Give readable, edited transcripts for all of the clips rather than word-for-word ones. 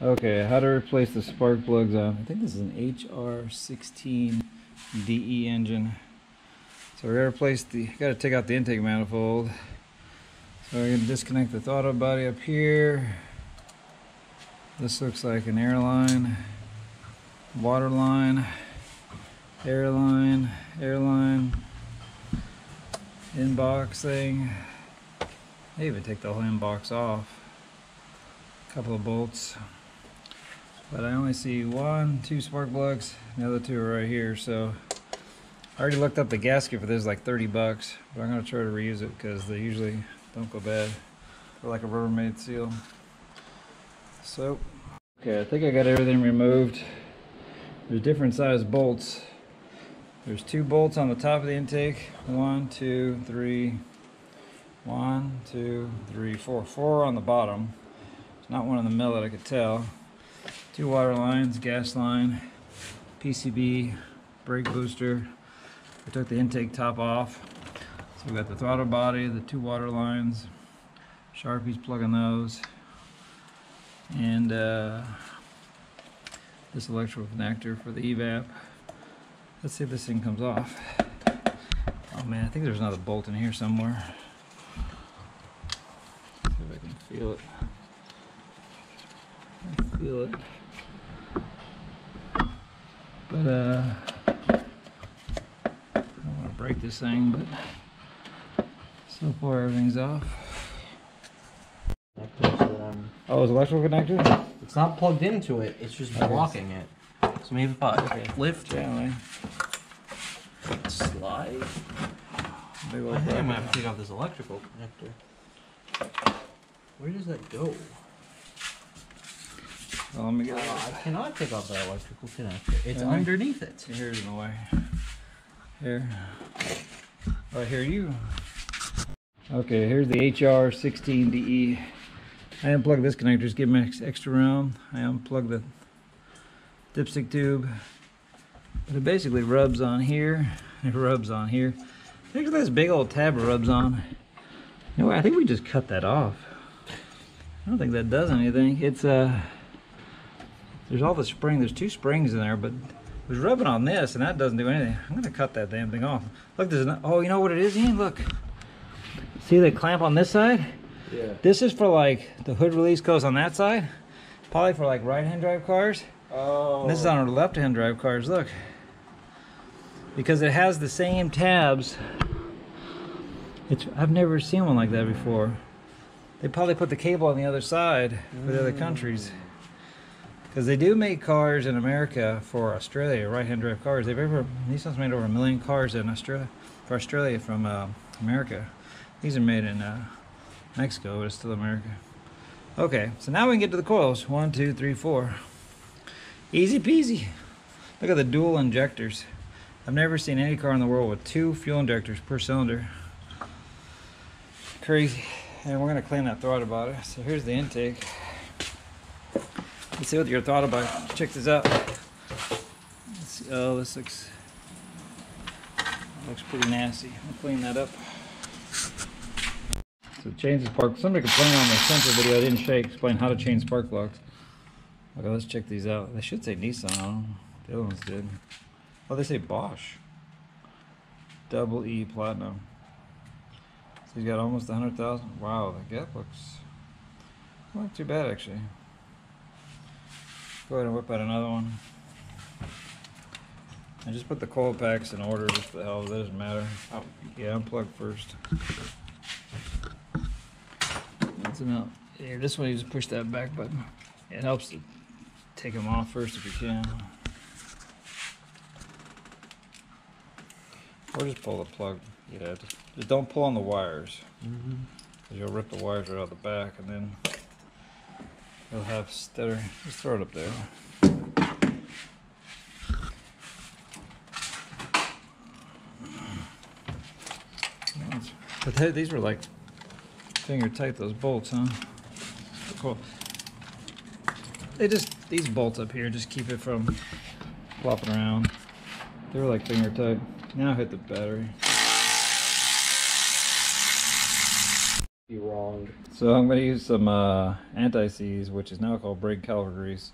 Okay, how to replace the spark plugs on. I think this is an HR16DE engine. So we're gonna replace gotta take out the intake manifold. So we're gonna disconnect the throttle body up here. This looks like an airline, water line, airline, inbox thing. They even take the whole inbox off. A couple of bolts. But I only see 1, 2 spark plugs. The other 2 are right here. So I already looked up the gasket for this, like 30 bucks. But I'm gonna try to reuse it because they usually don't go bad. They're like a Rubbermaid seal. So, okay, I think I got everything removed. There's different size bolts. There's 2 bolts on the top of the intake. 1, 2, 3. 1, 2, 3, 4. 4 on the bottom. There's not one in the middle that I could tell. 2 water lines, gas line, PCB, brake booster. I took the intake top off. So we got the throttle body, the 2 water lines, Sharpies plugging those, and this electrical connector for the evap. Let's see if this thing comes off. Oh man, I think there's another bolt in here somewhere. See if I can feel it. I feel it. But I don't want to break this thing, but so far everything's off. Oh, it's electrical connector? It's not plugged into it, it's just blocking it. So maybe if I lift gently, slide. I think I'm gonna have to take off this electrical connector. Where does that go? Well, let me get it. I cannot take off that electrical connector. It's underneath it. Here's in the way. Here. Oh, I hear you. Okay, here's the HR16DE. I unplugged this connector, just give them extra room. I unplugged the dipstick tube. But it basically rubs on here. It rubs on here. Look at this big old tab it rubs on. You know what? I think we just cut that off. I don't think that does anything. It's there's all the spring. There's 2 springs in there, but it was rubbing on this, and that doesn't do anything. I'm gonna cut that damn thing off. Look, there's oh, you know what it is, Ian? Look. See the clamp on this side? Yeah. This is for like the hood release goes on that side. Probably for like right-hand drive cars. Oh. And this is on our left-hand drive cars. Look. Because it has the same tabs. I've never seen one like that before. They probably put the cable on the other side for the other countries. Because they do make cars in America for Australia, right-hand drive cars. Nissan's made over 1 million cars in Australia, for Australia from America. These are made in Mexico, but it's still America. Okay, so now we can get to the coils. 1, 2, 3, 4. Easy peasy. Look at the dual injectors. I've never seen any car in the world with 2 fuel injectors per cylinder. Crazy. And we're gonna clean that throttle body. So here's the intake. Let's see what your throttle body. Check this out. Let's see. Oh, this looks pretty nasty. I'll clean that up. So change the spark. Somebody complained on the sensor video I didn't explain how to change spark plugs. Okay, let's check these out. They should say Nissan on them. The other ones did. Oh, they say Bosch. Double E Platinum. So he's got almost 100,000. Wow, the gap looks not too bad actually. Go ahead and whip out another one. I just put the coil packs in order just for the hell of it. That doesn't matter. Oh, yeah, unplug first. That's enough. Yeah, this one you just push that back button. It helps to take them off first if you can. Or just pull the plug. Yeah, just don't pull on the wires. Because you'll rip the wires right out the back and then you'll have stutter. Just throw it up there. But these were like finger tight, those bolts, huh? Cool. These bolts up here just keep it from flopping around. They were like finger tight. Now hit the battery. Be wrong. So I'm going to use some anti-seize, which is now called brake caliper grease.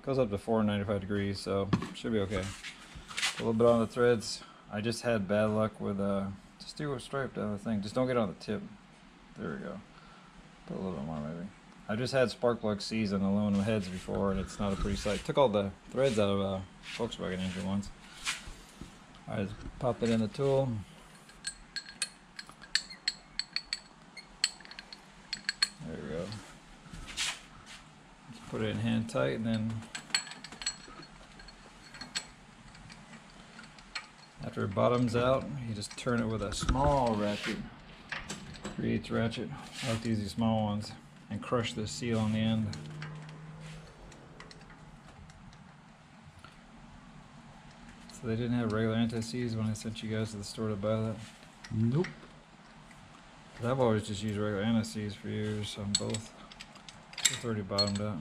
Goes up to 495 degrees, so should be okay. A little bit on the threads. I just had bad luck with just do a stripe down the thing. Just don't get on the tip. There we go. Put a little bit more maybe. I just had spark plug seized on aluminum heads before, and it's not a pretty sight. Took all the threads out of a Volkswagen engine once. I just pop it in the tool. There we go. Just put it in hand tight, and then after it bottoms out, you just turn it with a small ratchet, 3/8 ratchet. I like to use these small ones, and crush the seal on the end. So they didn't have regular anti-seize when I sent you guys to the store to buy that? Nope. I've always just used regular anti-seize for years on both. It's already bottomed out.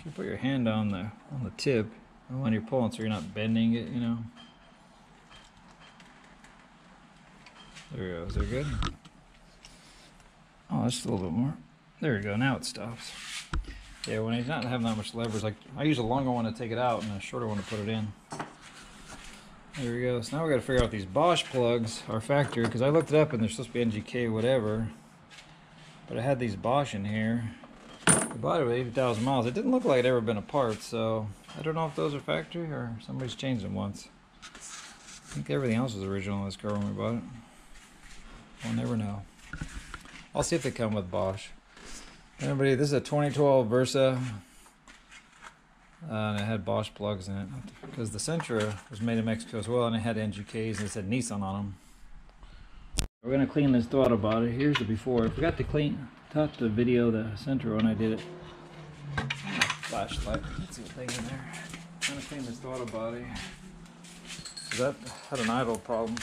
You put your hand on the tip and when you're pulling, so you're not bending it, you know. There we go. Is that good? Oh, that's a little bit more. There we go. Now it stops. Yeah, when he's not having that much leverage, like I use a longer one to take it out and a shorter one to put it in. There we go. So now we got to figure out these Bosch plugs are factory, because I looked it up and they're supposed to be NGK whatever. But I had these Bosch in here. I bought it with 80,000 miles. It didn't look like it ever been apart, so I don't know if those are factory or somebody's changed them once. I think everything else was original in this car when we bought it. We'll never know. I'll see if they come with Bosch. Everybody, this is a 2012 Versa, and it had Bosch plugs in it because the Sentra was made in Mexico as well, and it had NGKs and it said Nissan on them. We're gonna clean this throttle body. Here's the before. I forgot to touch the video the Sentra when I did it. Flashlight. Let's see what thing in there. I'm trying to clean this throttle body. So that had an idle problem.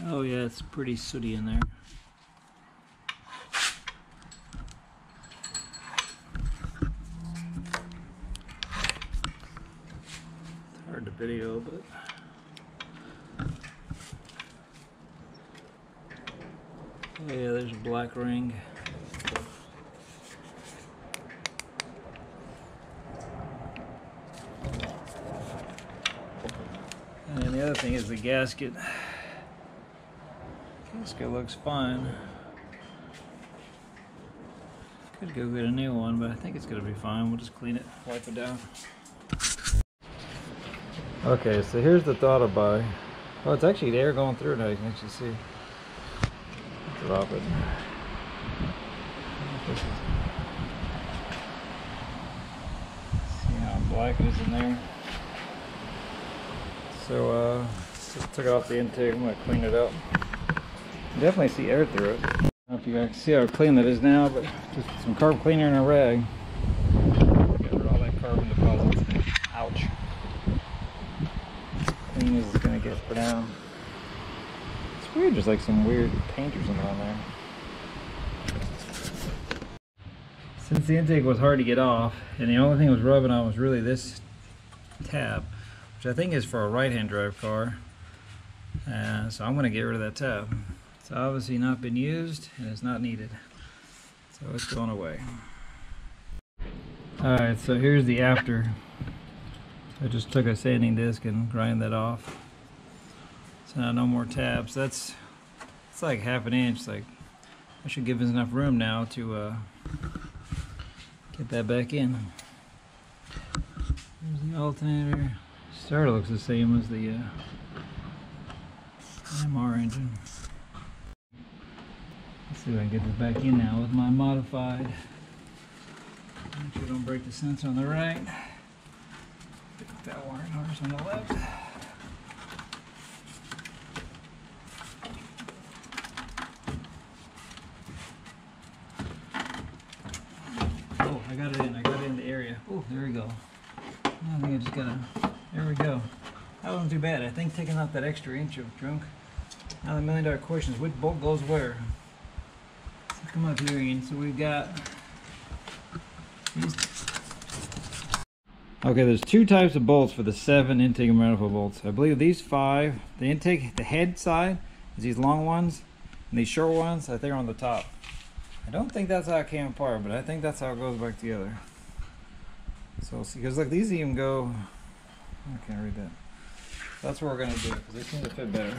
Oh yeah, it's pretty sooty in there. Hard to video, but oh yeah, there's a black ring. And then the other thing is the gasket. Gasket looks fine. Could go get a new one, but I think it's gonna be fine. We'll just clean it, wipe it down. Okay, so here's the throttle body. Oh, it's actually the air going through now. You can actually see. Drop it. See how black it is in there. So, just took it off the intake. I'm gonna clean it up. You definitely see air through it. I don't know if you guys can see how clean that is now, but just some carb cleaner and a rag. Get rid of all that carbon deposits. Ouch. Clean as it's gonna get for now. It's weird, just like some weird paint or something on there. Since the intake was hard to get off, and the only thing it was rubbing on was really this tab, which I think is for a right-hand drive car. So I'm gonna get rid of that tab. It's obviously not been used and it's not needed. So it's going away. Alright, so here's the after. I just took a sanding disc and grind that off. So now no more tabs. It's like 1/2 inch. Like I should give us enough room now to get that back in. There's the alternator. Starter looks the same as the MR engine. Let's see if I can get this back in now with my modified. Make sure I don't break the sensor on the right. Pick that wiring harness on the left. Oh, I got it in. I got it in the area. Oh, there we go. I think I just gotta. There we go. That wasn't too bad. I think taking out that extra inch of trunk. Now the $1,000,000 question is which bolt goes where. So come up here again. So we've got these. Okay, there's two types of bolts for the 7 intake and manifold bolts. I believe these 5, the intake, the head side is these long ones, and these short ones, I think, are on the top. I don't think that's how it came apart, but I think that's how it goes back together. So we'll see, because look, these even go, I can't read that. That's what we're gonna do, because they seem to fit better.